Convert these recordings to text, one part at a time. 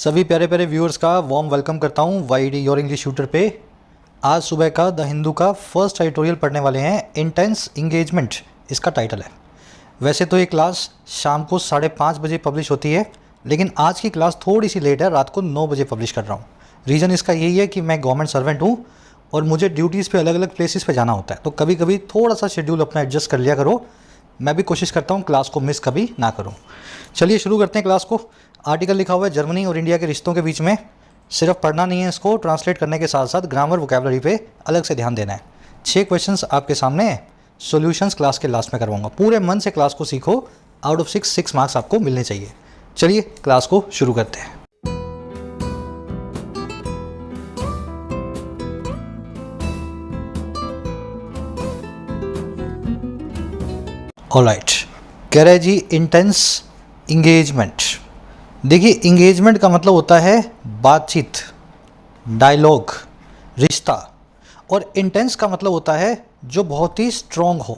सभी प्यारे प्यारे व्यूअर्स का वार्म वेलकम करता हूँ वाईडी योर इंग्लिश शूटर पे। आज सुबह का द हिंदू का फर्स्ट एडिटोरियल पढ़ने वाले हैं। इंटेंस इंगेजमेंट इसका टाइटल है। वैसे तो ये क्लास शाम को 5:30 बजे पब्लिश होती है, लेकिन आज की क्लास थोड़ी सी लेट है, रात को 9 बजे पब्लिश कर रहा हूँ। रीज़न इसका यही है कि मैं गवर्नमेंट सर्वेंट हूँ और मुझे ड्यूटीज़ पे अलग अलग प्लेसेस पे जाना होता है, तो कभी कभी थोड़ा सा शेड्यूल अपना एडजस्ट कर लिया करो। मैं भी कोशिश करता हूँ क्लास को मिस कभी ना करूँ। चलिए शुरू करते हैं क्लास को। आर्टिकल लिखा हुआ है जर्मनी और इंडिया के रिश्तों के बीच में। सिर्फ पढ़ना नहीं है, इसको ट्रांसलेट करने के साथ साथ ग्रामर वोकैबुलरी पे अलग से ध्यान देना है। 6 क्वेश्चंस आपके सामने हैं, सॉल्यूशंस क्लास के लास्ट में करवाऊंगा। पूरे मन से क्लास को सीखो, आउट ऑफ 6 मार्क्स आपको मिलने चाहिए। चलिए क्लास को शुरू करते हैं। ऑलराइट, कह रहे जी इंटेंस इंगेजमेंट। देखिए, इंगेजमेंट का मतलब होता है बातचीत, डायलॉग, रिश्ता। और इंटेंस का मतलब होता है जो बहुत ही स्ट्रॉन्ग हो,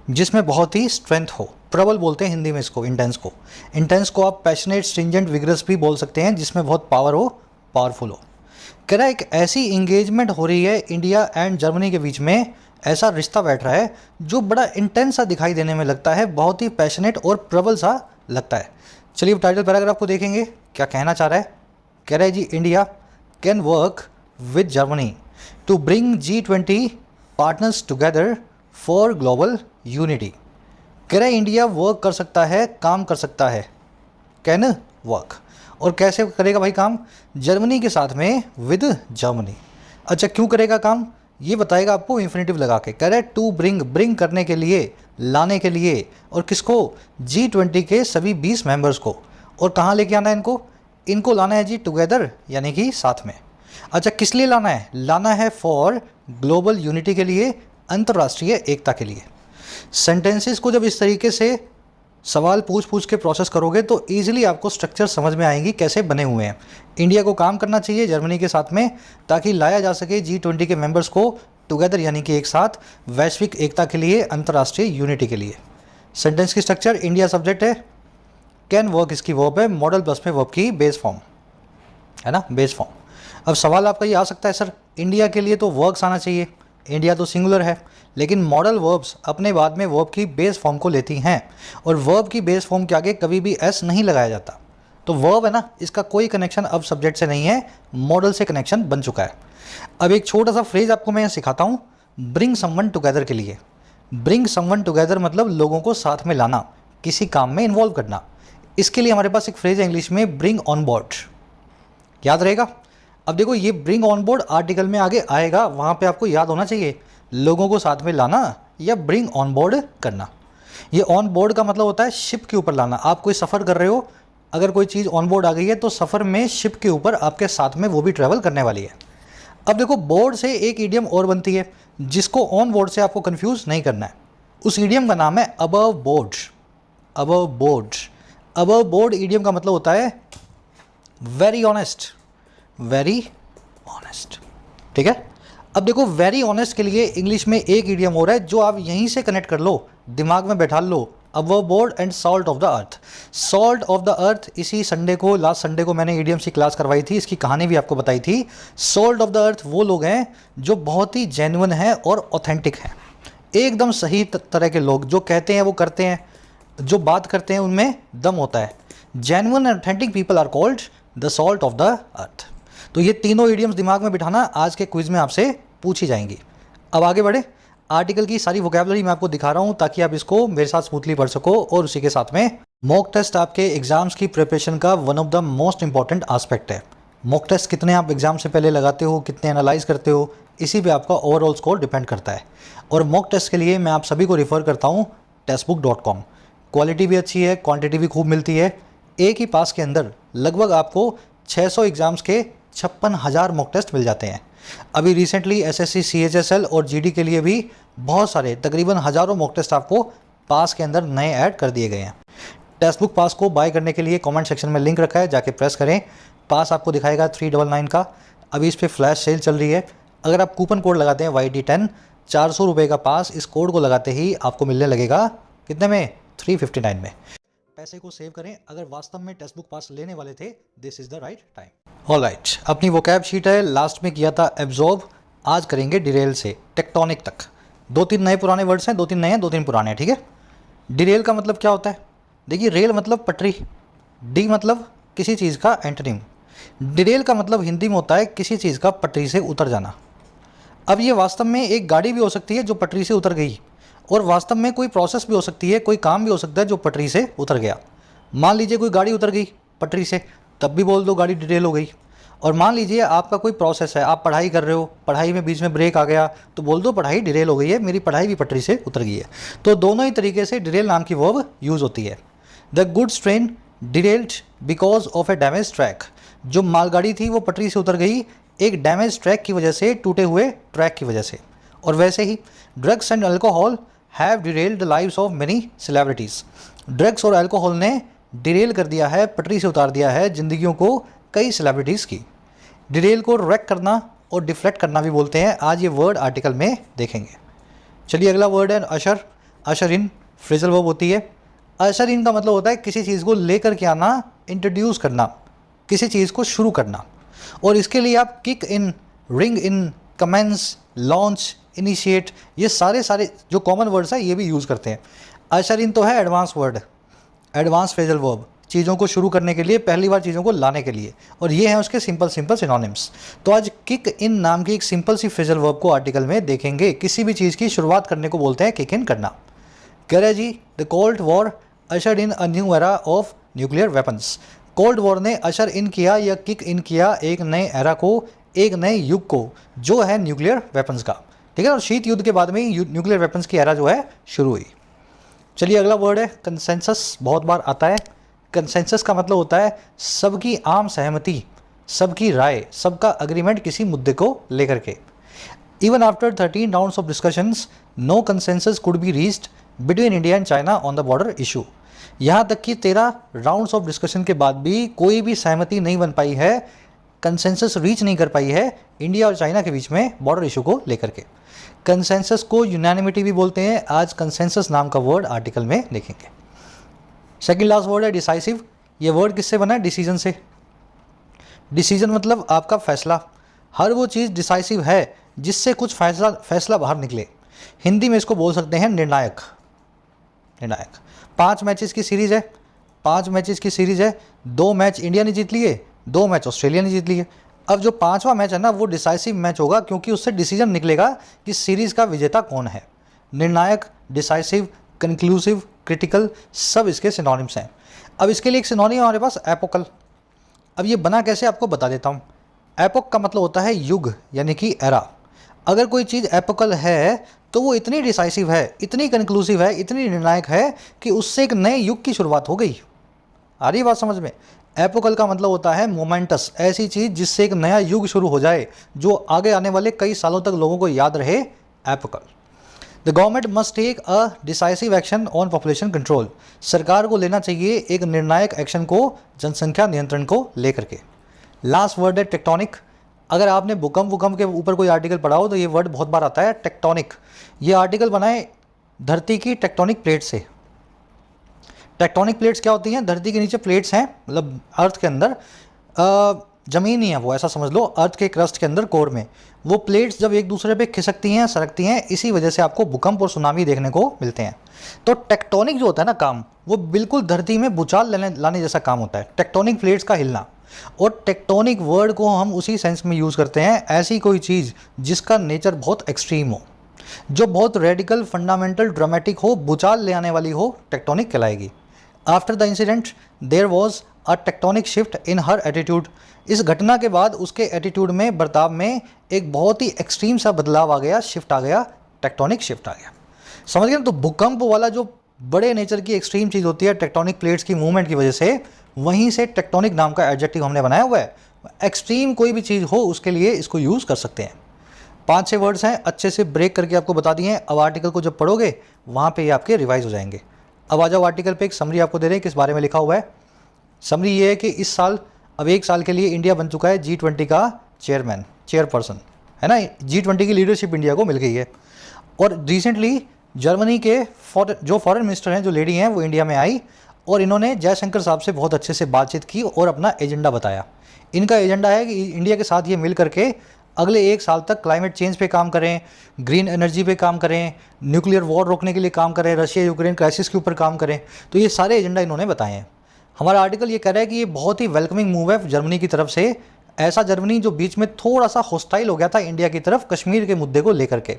जिसमें बहुत ही स्ट्रेंथ हो। प्रबल बोलते हैं हिंदी में इसको, इंटेंस को। इंटेंस को आप पैशनेट, स्ट्रिंजेंट, विग्रस भी बोल सकते हैं, जिसमें बहुत पावर हो, पावरफुल हो। कह रहा है एक ऐसी इंगेजमेंट हो रही है इंडिया एंड जर्मनी के बीच में, ऐसा रिश्ता बैठ रहा है जो बड़ा इंटेंस सा दिखाई देने में लगता है, बहुत ही पैशनेट और प्रबल सा लगता है। चलिए टाइटल पैराग्राफ को देखेंगे, क्या कहना चाह रहा है। कह रहा है जी India can work with Germany to bring G20 partners together for global unity. कह रहा है इंडिया वर्क कर सकता है, काम कर सकता है, कैन वर्क। और कैसे करेगा भाई काम? जर्मनी के साथ में, विद जर्मनी। अच्छा, क्यों करेगा काम ये बताएगा आपको इन्फिनेटिव लगा के। कह रहा है टू ब्रिंग, ब्रिंग करने के लिए, लाने के लिए। और किसको? G20 के सभी 20 मेंबर्स को। और कहाँ लेके आना है इनको? इनको लाना है जी टुगेदर, यानी कि साथ में। अच्छा, किस लिए लाना है? लाना है फॉर ग्लोबल यूनिटी के लिए, अंतर्राष्ट्रीय एकता के लिए। सेंटेंसेस को जब इस तरीके से सवाल पूछ पूछ के प्रोसेस करोगे तो ईजिली आपको स्ट्रक्चर समझ में आएंगी कैसे बने हुए हैं। इंडिया को काम करना चाहिए जर्मनी के साथ में, ताकि लाया जा सके G20 के मेंबर्स को टुगेदर, यानी कि एक साथ, वैश्विक एकता के लिए, अंतर्राष्ट्रीय यूनिटी के लिए। सेंटेंस की स्ट्रक्चर, इंडिया सब्जेक्ट है, कैन वर्क इसकी वर्ब है, मॉडल प्लस में वर्ब की बेस फॉर्म है ना, बेस फॉर्म। अब सवाल आपका ये आ सकता है, सर इंडिया के लिए तो वर्क्स आना चाहिए, इंडिया तो सिंगुलर है, लेकिन मॉडल वर्ब्स अपने बाद में वर्ब की बेस फॉर्म को लेती हैं, और वर्ब की बेस फॉर्म के आगे कभी भी एस नहीं लगाया जाता। तो वर्ब है ना, इसका कोई कनेक्शन अब सब्जेक्ट से नहीं है, मॉडल से कनेक्शन बन चुका है। अब एक छोटा सा फ्रेज आपको मैं सिखाता हूँ, ब्रिंग समवन टुगेदर के लिए। ब्रिंग समवन टुगेदर मतलब लोगों को साथ में लाना, किसी काम में इन्वॉल्व करना। इसके लिए हमारे पास एक फ्रेज है इंग्लिश में, ब्रिंग ऑन बोर्ड। याद रहेगा? अब देखो, ये ब्रिंग ऑन बोर्ड आर्टिकल में आगे आएगा, वहाँ पे आपको याद होना चाहिए लोगों को साथ में लाना या ब्रिंग ऑन बोर्ड करना। ये ऑन बोर्ड का मतलब होता है शिप के ऊपर लाना। आप कोई सफ़र कर रहे हो, अगर कोई चीज़ ऑन बोर्ड आ गई है तो सफ़र में शिप के ऊपर आपके साथ में वो भी ट्रैवल करने वाली है। अब देखो, बोर्ड से एक ईडियम और बनती है जिसको ऑन बोर्ड से आपको कंफ्यूज नहीं करना है। उस ईडियम का नाम है above board. Above board, above board idiom का मतलब होता है वेरी ऑनेस्ट, वेरी ऑनेस्ट। ठीक है। अब देखो, वेरी ऑनेस्ट के लिए इंग्लिश में एक ईडियम हो रहा है जो आप यहीं से कनेक्ट कर लो, दिमाग में बैठा लो। Above board and salt of the earth. Salt of the earth, इसी संडे को, लास्ट संडे को मैंने ईडियम्स की क्लास करवाई थी, इसकी कहानी भी आपको बताई थी। सॉल्ट ऑफ द अर्थ वो लोग हैं जो बहुत ही जेन्युइन हैं और ऑथेंटिक हैं, एकदम सही तरह के लोग, जो कहते हैं वो करते हैं, जो बात करते हैं उनमें दम होता है। Genuine and authentic people are called the salt of the earth. तो ये तीनों इडियम्स दिमाग में बिठाना, आज के क्विज में आपसे पूछी जाएंगी। अब आगे बढ़े, आर्टिकल की सारी वोकैबुलरी मैं आपको दिखा रहा हूँ ताकि आप इसको मेरे साथ स्मूथली पढ़ सको। और उसी के साथ में मॉक टेस्ट आपके एग्जाम्स की प्रिपरेशन का one of the most important aspect है। मॉक टेस्ट कितने आप एग्जाम से पहले लगाते हो, कितने एनालाइज करते हो, इसी पे आपका ओवरऑल स्कोर डिपेंड करता है। और मॉक टेस्ट के लिए मैं आप सभी को रिफ़र करता हूँ टेस्टबुक.com। क्वालिटी भी अच्छी है, क्वान्टिटी भी खूब मिलती है। एक ही पास के अंदर लगभग आपको 600 एग्जाम्स के 56,000 मॉक टेस्ट मिल जाते हैं। अभी रिसेंटली एसएससी, सीएचएसएल और जीडी के लिए भी बहुत सारे, तकरीबन हज़ारों मॉक टेस्ट आपको पास के अंदर नए ऐड कर दिए गए हैं। टेक्स्ट बुक पास को बाय करने के लिए कमेंट सेक्शन में लिंक रखा है, जाके प्रेस करें। पास आपको दिखाएगा 399 का। अभी इस पर फ्लैश सेल चल रही है। अगर आप कूपन कोड लगाते हैं YD10, 400 रुपये का पास, इस कोड को लगाते ही आपको मिलने लगेगा कितने में? 359 में। पैसे को सेव करें। अगर वास्तव में टेक्स्ट बुक पास लेने वाले थे, this is the right time. Alright, अपनी वोकैब शीट है, लास्ट में किया था एब्जॉर्ब, आज करेंगे डिरेल से टेक्टोनिक तक। 2-3 नए पुराने वर्ड्स हैं, 2-3 नए हैं, 2-3 पुराने हैं, ठीक है। डिरेल का मतलब क्या होता है? देखिए, रेल मतलब पटरी, डी मतलब किसी चीज़ का एंटोनिम। डिरेल का मतलब हिंदी में होता है किसी चीज़ का पटरी से उतर जाना। अब ये वास्तव में एक गाड़ी भी हो सकती है जो पटरी से उतर गई, और वास्तव में कोई प्रोसेस भी हो सकती है, कोई काम भी हो सकता है जो पटरी से उतर गया। मान लीजिए कोई गाड़ी उतर गई पटरी से, तब भी बोल दो गाड़ी डिरेल हो गई। और मान लीजिए आपका कोई प्रोसेस है, आप पढ़ाई कर रहे हो, पढ़ाई में बीच में ब्रेक आ गया, तो बोल दो पढ़ाई डिरेल हो गई है, मेरी पढ़ाई भी पटरी से उतर गई है। तो दोनों ही तरीके से डिरेल नाम की वर्ब यूज़ होती है। The goods train derailed because of A damage track. जो मालगाड़ी थी वो पटरी से उतर गई एक डैमेज ट्रैक की वजह से, टूटे हुए ट्रैक की वजह से। और वैसे ही drugs and alcohol have derailed the lives of many celebrities. Drugs और अल्कोहल ने डिरेल कर दिया है, पटरी से उतार दिया है जिंदगियों को कई सेलिब्रिटीज़ की। डिरेल को रैक करना और डिफ्लेक्ट करना भी बोलते हैं। आज ये वर्ड आर्टिकल में देखेंगे। चलिए, अगला वर्ड है अशर। अशर इन फ्रेजल वर्ब होती है। अशर इन का मतलब होता है किसी चीज़ को लेकर के आना, इंट्रोड्यूस करना, किसी चीज़ को शुरू करना। और इसके लिए आप kick in, ring in, commence, launch, initiate, ये सारे जो कॉमन वर्ड्स हैं ये भी यूज़ करते हैं। अशर इन तो है advance word, advance phrasal verb, चीज़ों को शुरू करने के लिए, पहली बार चीज़ों को लाने के लिए। और ये हैं उसके सिंपल सिनोनिम्स। तो आज किक इन नाम की एक सिंपल सी फ्रेजल वर्ब को आर्टिकल में देखेंगे। किसी भी चीज़ की शुरुआत करने को बोलते हैं किक इन करना। कह रहे जी, the cold war ushered in a new era of nuclear weapons. Cold war ने अशर इन किया या किक इन किया एक नए एरा को, एक नए युग को, जो है न्यूक्लियर वेपन्स का, ठीक है। और शीत युद्ध के बाद में ही न्यूक्लियर वेपन्स की एरा जो है शुरू हुई। चलिए, अगला वर्ड है कंसेंसस। बहुत बार आता है। कंसेंसस का मतलब होता है सबकी आम सहमति, सबकी राय, सबका अग्रीमेंट किसी मुद्दे को लेकर के। Even after 13 rounds of discussions no consensus could be reached between India and China on the border issue. यहाँ तक कि 13 राउंड्स ऑफ डिस्कशन के बाद भी कोई भी सहमति नहीं बन पाई है, कंसेंसस रीच नहीं कर पाई है इंडिया और चाइना के बीच में बॉर्डर इशू को लेकर के। कंसेंसस को यूनानिमिटी भी बोलते हैं। आज कंसेंसस नाम का वर्ड आर्टिकल में देखेंगे। सेकंड लास्ट वर्ड है डिसाइसिव। ये वर्ड किससे बना है? डिसीजन से। डिसीजन मतलब आपका फैसला। हर वो चीज़ डिसाइसिव है जिससे कुछ फैसला बाहर निकले। हिंदी में इसको बोल सकते हैं निर्णायक। 5 मैचेस की सीरीज़ है, 5 मैचेस की सीरीज़ है। 2 मैच इंडिया ने जीत लिए, 2 मैच ऑस्ट्रेलिया ने जीत लिए। अब जो 5वां मैच है ना, वो डिसाइसिव मैच होगा, क्योंकि उससे डिसीजन निकलेगा कि सीरीज़ का विजेता कौन है। निर्णायक, डिसाइसिव, कंक्लूसिव, क्रिटिकल, सब इसके सिनोनिम्स हैं। अब इसके लिए एक सिनोनिम है हमारे पास, एपोकल। अब ये बना कैसे आपको बता देता हूँ। एपोक का मतलब होता है युग, यानी कि एरा। अगर कोई चीज़ एपोकल है तो वो इतनी डिसाइसिव है, इतनी कंक्लूसिव है, इतनी निर्णायक है कि उससे एक नए युग की शुरुआत हो गई। आ रही बात समझ में? एपोकल का मतलब होता है मोमेंटस, ऐसी चीज़ जिससे एक नया युग शुरू हो जाए, जो आगे आने वाले कई सालों तक लोगों को याद रहे। Epochal. The government must take a decisive action on population control. सरकार को लेना चाहिए एक निर्णायक एक्शन को जनसंख्या नियंत्रण को लेकर के। लास्ट वर्ड है टेक्टोनिक। अगर आपने भूकंप के ऊपर कोई आर्टिकल पढ़ा हो तो ये वर्ड बहुत बार आता है, टेक्टोनिक। ये आर्टिकल बनाए धरती की टेक्टोनिक प्लेट से। टेक्टोनिक प्लेट्स क्या होती हैं? धरती के नीचे प्लेट्स हैं, मतलब अर्थ के अंदर ज़मीन ही है वो, ऐसा समझ लो, अर्थ के क्रस्ट के अंदर कोर में वो प्लेट्स जब एक दूसरे पे खिसकती हैं, सरकती हैं, इसी वजह से आपको भूकंप और सुनामी देखने को मिलते हैं। तो टेक्टोनिक जो होता है ना काम, वो बिल्कुल धरती में भूचाल लाने जैसा काम होता है, टेक्टोनिक प्लेट्स का हिलना। और टेक्टोनिक वर्ड को हम उसी सेंस में यूज़ करते हैं, ऐसी कोई चीज़ जिसका नेचर बहुत एक्सट्रीम हो, जो बहुत रेडिकल, फंडामेंटल, ड्रामेटिक हो, भूचाल ले आने वाली हो, टेक्टोनिक कहलाएगी। After the incident there was a tectonic shift in her attitude. इस घटना के बाद उसके एटीट्यूड में, बर्ताव में एक बहुत ही एक्सट्रीम सा बदलाव आ गया, शिफ्ट आ गया, टेक्टोनिक शिफ्ट आ गया। समझ गए ना? तो भूकंप वाला जो बड़े नेचर की एक्सट्रीम चीज़ होती है टेक्टोनिक प्लेट्स की मूवमेंट की वजह से, वहीं से टेक्टोनिक नाम का एडजेक्टिव हमने बनाया हुआ है। एक्सट्रीम कोई भी चीज़ हो उसके लिए इसको यूज़ कर सकते हैं। 5-6 वर्ड्स हैं, अच्छे से ब्रेक करके आपको बता दिए हैं। अब आर्टिकल को जब पढ़ोगे वहाँ पे ये आपके रिवाइज हो जाएंगे। अब आ जाओ आर्टिकल पे, एक समरी आपको दे रहे हैं किस बारे में लिखा हुआ है। समरी ये है कि इस साल, अब 1 साल के लिए इंडिया बन चुका है G20 का चेयरपर्सन, है ना। G20 की लीडरशिप इंडिया को मिल गई है। और रिसेंटली जर्मनी के जो फॉरेन मिनिस्टर हैं, जो लेडी हैं, वो इंडिया में आई और इन्होंने जयशंकर साहब से बहुत अच्छे से बातचीत की और अपना एजेंडा बताया। इनका एजेंडा है कि इंडिया के साथ ये मिल करके अगले 1 साल तक क्लाइमेट चेंज पे काम करें, ग्रीन एनर्जी पे काम करें, न्यूक्लियर वॉर रोकने के लिए काम करें, रशिया यूक्रेन क्राइसिस के ऊपर काम करें। तो ये सारे एजेंडा इन्होंने बताए हैं। हमारा आर्टिकल ये कह रहा है कि ये बहुत ही वेलकमिंग मूव है जर्मनी की तरफ से। ऐसा जर्मनी जो बीच में थोड़ा सा हॉस्टाइल हो गया था इंडिया की तरफ कश्मीर के मुद्दे को लेकर के,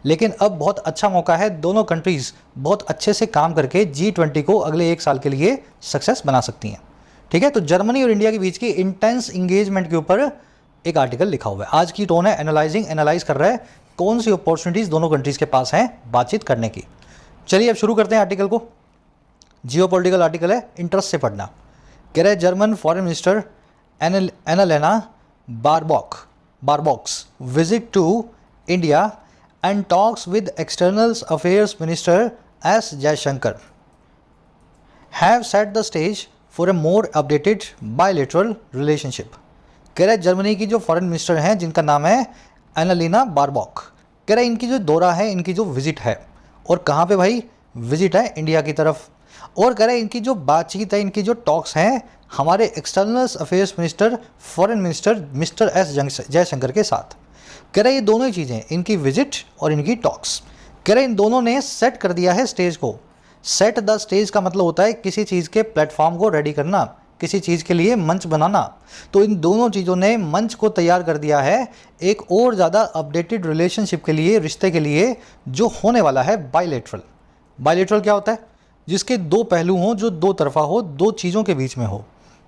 लेकिन अब बहुत अच्छा मौका है, दोनों कंट्रीज़ बहुत अच्छे से काम करके G20 को अगले 1 साल के लिए सक्सेस बना सकती हैं। ठीक है, तो जर्मनी और इंडिया के बीच की इंटेंस इंगेजमेंट के ऊपर एक आर्टिकल लिखा हुआ है। आज की टोन है एनालाइज कर रहा है कौन सी अपॉर्चुनिटीज़ दोनों कंट्रीज़ के पास हैं बातचीत करने की। चलिए अब शुरू करते हैं आर्टिकल को। जियोपॉलिटिकल आर्टिकल है, इंटरेस्ट से पढ़ना। कह रहे German foreign minister Annalena Baerbock's visit to India and talks with external affairs minister S Jaishankar have set the stage for a more updated bilateral relationship. कह रहे जर्मनी की जो फॉरेन मिनिस्टर हैं जिनका नाम है एनालिना बारबॉक, कह रहे इनकी जो दौरा है, इनकी जो विजिट है, और कहाँ पे भाई विजिट है, इंडिया की तरफ। और कह रहे इनकी जो बातचीत है, इनकी जो टॉक्स हैं हमारे external affairs minister foreign minister mister S Jaishankar के साथ। कह रहे ये दोनों ही चीज़ें, इनकी विजिट और इनकी टॉक्स, कह रहे इन दोनों ने सेट कर दिया है स्टेज को। सेट द स्टेज का मतलब होता है किसी चीज़ के प्लेटफॉर्म को रेडी करना, किसी चीज़ के लिए मंच बनाना। तो इन दोनों चीज़ों ने मंच को तैयार कर दिया है एक और ज़्यादा अपडेटेड रिलेशनशिप के लिए, रिश्ते के लिए, जो होने वाला है बायलैटरल। बायलैटरल क्या होता है? जिसके 2 पहलू हों, जो 2 तरफा हो, 2 चीज़ों के बीच में हो।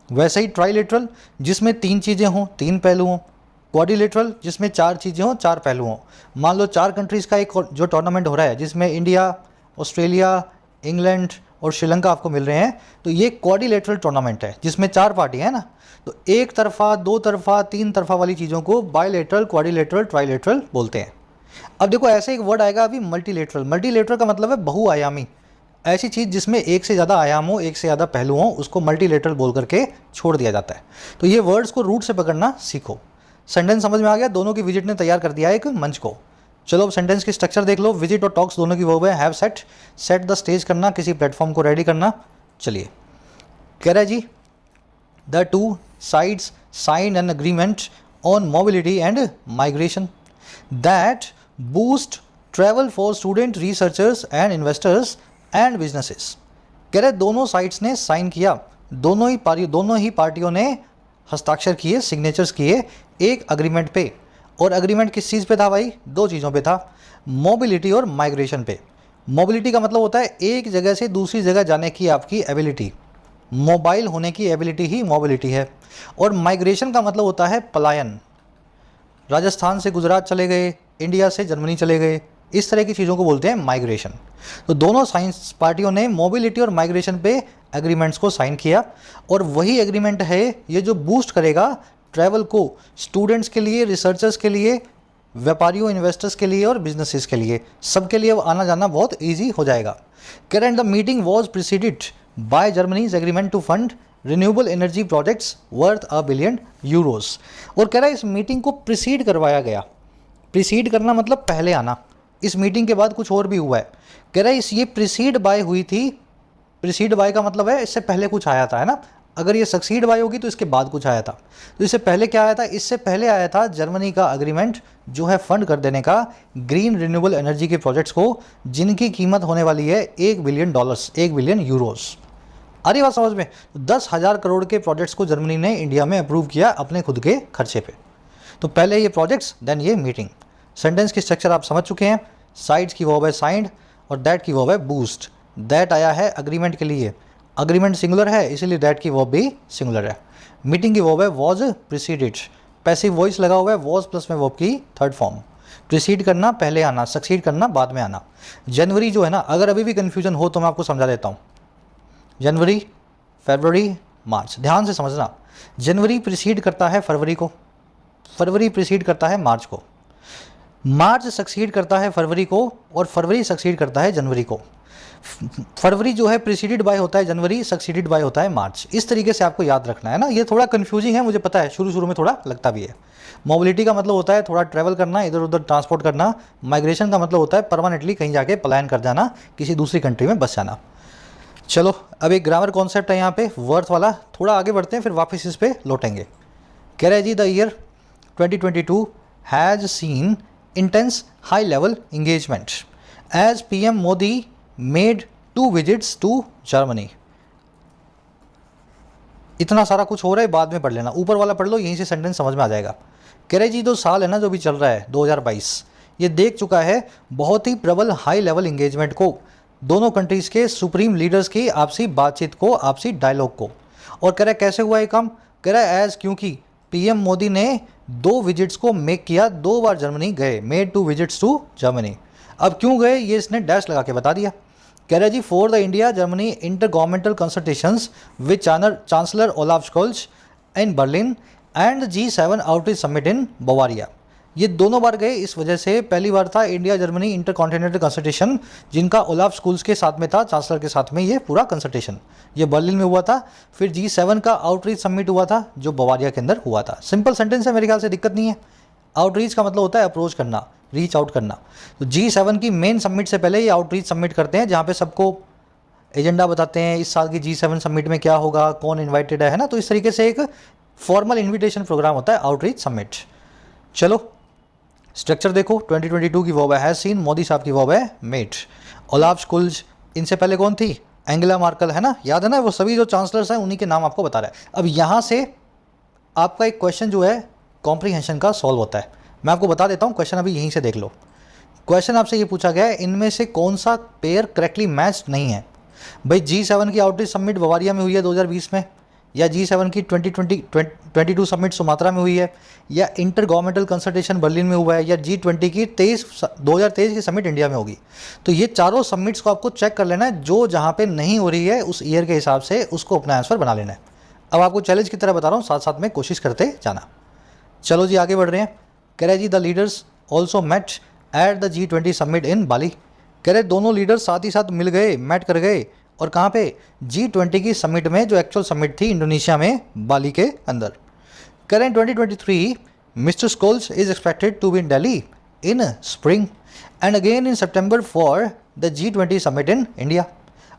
वैसे ही ट्राइलेटरल जिसमें 3 चीज़ें हों, 3 पहलू हों। क्वाड्रिलेटरल जिसमें 4 चीज़ें हों, 4 पहलू हों। मान लो 4 कंट्रीज़ का एक जो टूर्नामेंट हो रहा है जिसमें इंडिया, ऑस्ट्रेलिया, इंग्लैंड और श्रीलंका आपको मिल रहे हैं, तो ये क्वाड्रिलेटरल टूर्नामेंट है जिसमें 4 पार्टियां हैं ना। तो 1 तरफा, 2 तरफा, 3 तरफा वाली चीज़ों को बायलैटरल, क्वाड्रिलेटरल, ट्राइलेटरल बोलते हैं। अब देखो ऐसे एक वर्ड आएगा अभी मल्टीलेटरल। मल्टीलेटरल का मतलब है बहुआयामी। ऐसी चीज़ जिसमें एक से ज़्यादा आयाम हो, एक से ज़्यादा पहलू हो, उसको मल्टीलेटरल बोल करके छोड़ दिया जाता है। तो ये वर्ड्स को रूट से पकड़ना सीखो। सेंटेंस समझ में आ गया? दोनों की विजिट ने तैयार कर दिया है एक मंच को। चलो अब सेंटेंस की स्ट्रक्चर देख लो। विजिट और टॉक्स दोनों की वर्ब है have set. Set the stage करना, किसी प्लेटफॉर्म को रेडी करना। चलिए कह रहा है जी the 2 sides signed an agreement on mobility and migration that boost travel for student researchers and investors and businesses। कह रहे दोनों साइड्स ने साइन किया, दोनों ही पार्टियों ने हस्ताक्षर किए, सिग्नेचर्स किए एक अग्रीमेंट पे। और अग्रीमेंट किस चीज़ पे था भाई? 2 चीज़ों पे था, मोबिलिटी और माइग्रेशन पे। मोबिलिटी का मतलब होता है एक जगह से दूसरी जगह जाने की आपकी एबिलिटी, मोबाइल होने की एबिलिटी ही मोबिलिटी है। और माइग्रेशन का मतलब होता है पलायन। राजस्थान से गुजरात चले गए, इंडिया से जर्मनी चले गए, इस तरह की चीज़ों को बोलते हैं माइग्रेशन। तो दोनों साइंस पार्टियों ने मोबिलिटी और माइग्रेशन पे एग्रीमेंट्स को साइन किया। और वही एग्रीमेंट है ये जो बूस्ट करेगा ट्रैवल को स्टूडेंट्स के लिए, रिसर्चर्स के लिए, व्यापारियों, इन्वेस्टर्स के लिए और बिजनेसेस के लिए, सबके लिए आना जाना बहुत ईजी हो जाएगा। Current the meeting was preceded by Germany's agreement to fund renewable energy projects worth €1 billion. और कह रहा है इस मीटिंग को प्रिसीड करवाया गया। प्रिसीड करना मतलब पहले आना। इस मीटिंग के बाद कुछ और भी हुआ है। कह रहा है ये प्रिसीड बाय हुई थी। प्रिसीड बाय का मतलब है इससे पहले कुछ आया था, है ना। अगर ये सक्सीड बाय होगी तो इसके बाद कुछ आया था। तो इससे पहले क्या आया था? इससे पहले आया था जर्मनी का अग्रीमेंट जो है फंड कर देने का ग्रीन रिन्यूएबल एनर्जी के प्रोजेक्ट्स को, जिनकी कीमत होने वाली है $1 बिलियन, €1 बिलियन। अरे बात समझ में? 10,000 करोड़ के प्रोजेक्ट्स को जर्मनी ने इंडिया में अप्रूव किया अपने खुद के खर्चे पे। तो पहले ये प्रोजेक्ट्स, देन ये मीटिंग। सेंटेंस की स्ट्रक्चर आप समझ चुके हैं। साइड्स की वर्ब है साइंड और दैट की वर्ब है बूस्ट। दैट आया है अग्रीमेंट के लिए, अग्रीमेंट सिंगुलर है इसलिए दैट की वर्ब भी सिंगुलर है। मीटिंग की वर्ब है वॉज प्रिसीडेड, पैसिव वॉइस लगा हुआ है, वॉज प्लस में वर्ब की थर्ड फॉर्म। प्रिसीड करना पहले आना, सक्सीड करना बाद में आना। जनवरी जो है ना, अगर अभी भी कन्फ्यूजन हो तो मैं आपको समझा देता हूँ। जनवरी, फरवरी, मार्च, ध्यान से समझना। जनवरी प्रिसीड करता है फरवरी को, फरवरी प्रिसीड करता है मार्च को, मार्च सक्सीड करता है फरवरी को और फरवरी सक्सीड करता है जनवरी को। फरवरी जो है प्रिसीडेड बाय होता है जनवरी, सक्सीडेड बाय होता है मार्च। इस तरीके से आपको याद रखना है ना। ये थोड़ा कन्फ्यूजिंग है, मुझे पता है, शुरू में थोड़ा लगता भी है। मोबिलिटी का मतलब होता है थोड़ा ट्रैवल करना, इधर उधर ट्रांसपोर्ट करना। माइग्रेशन का मतलब होता है परमानेंटली कहीं जाके पलायन कर जाना, किसी दूसरी कंट्री में बस जाना। चलो अब एक ग्रामर कॉन्सेप्ट है यहाँ पे वर्थ वाला, थोड़ा आगे बढ़ते हैं फिर वापस इस पे लौटेंगे। कह रहे जी the year 2022 has seen intense high level engagement as PM Modi made 2 visits to Germany. इतना सारा कुछ हो रहा है, बाद में पढ़ लेना, ऊपर वाला पढ़ लो, यहीं से सेंटेंस समझ में आ जाएगा। कह रहे जी जो साल है ना जो भी चल रहा है 2022, ये देख चुका है बहुत ही प्रबल हाई लेवल इंगेजमेंट को, दोनों कंट्रीज़ के सुप्रीम लीडर्स की आपसी बातचीत को, आपसी डायलॉग को। और कह रहा है कैसे हुआ ये काम, कह रहा है एज क्योंकि पीएम मोदी ने 2 विजिट्स को मेक किया, 2 बार जर्मनी गए, मेड 2 विजिट्स टू जर्मनी। अब क्यों गए ये इसने डैश लगा के बता दिया। कह रहा है जी for the India Germany intergovernmental consultations with chancellor Olaf Scholz in Berlin and G7 outreach summit in Bavaria. ये दोनों बार गए इस वजह से, पहली बार था India Germany inter continental consultation जिनका ओलाफ स्कूल्स के साथ में था, चांसलर के साथ में ये पूरा कंसल्टेशन, ये बर्लिन में हुआ था। फिर G7 का आउटरीच समिट हुआ था जो बवारिया के अंदर हुआ था। सिंपल सेंटेंस है, मेरे ख्याल से दिक्कत नहीं है। आउटरीच का मतलब होता है अप्रोच करना, रीच आउट करना। तो G7 की मेन समिट से पहले ये आउटरीच समिट करते हैं जहाँ पे सबको एजेंडा बताते हैं, इस साल की G7 समिट में क्या होगा, कौन इन्वाइटेड है ना। तो इस तरीके से एक फॉर्मल इन्विटेशन प्रोग्राम होता है आउटरीच समिट। चलो स्ट्रक्चर देखो, 2022 की वर्ब है हैज सीन, मोदी साहब की वर्ब है मेट, ओलाफ स्कोल्ज, इनसे पहले कौन थी, एंगेला मार्कल है ना, याद है ना, वो सभी जो चांसलर्स हैं उन्हीं के नाम आपको बता रहा है। अब यहाँ से आपका एक क्वेश्चन जो है कॉम्प्रीहेंशन का सॉल्व होता है। मैं आपको बता देता हूँ क्वेश्चन, अभी यहीं से देख लो। क्वेश्चन आपसे ये पूछा गया है इनमें से कौन सा पेयर करेक्टली मैच नहीं है। भाई G7 की आउटरीच समिट बवारिया में हुई है 2020 में, या G7 की 2022 समिट सुमात्रा में हुई है, या इंटर गवर्नमेंटल कंसल्टेशन बर्लिन में हुआ है, या G20 की 2023 की समिट इंडिया में होगी। तो ये चारों समिट्स को आपको चेक कर लेना है, जो जहाँ पे नहीं हो रही है उस ईयर के हिसाब से उसको अपना आंसर बना लेना है। अब आपको चैलेंज की तरह बता रहा हूँ, साथ साथ में कोशिश करते जाना। चलो जी आगे बढ़ रहे हैं। कह रहे जी the leaders also met at the G20 summit in Bali. कह रहे दोनों लीडर साथ ही साथ मिल गए, मेट कर गए, और कहाँ पे, G20 की समिट में, जो एक्चुअल समिट थी इंडोनेशिया में बाली के अंदर। कह रहे हैं 2023 mister Scholz is expected to be in Delhi in spring and again in September for the G20 summit in India.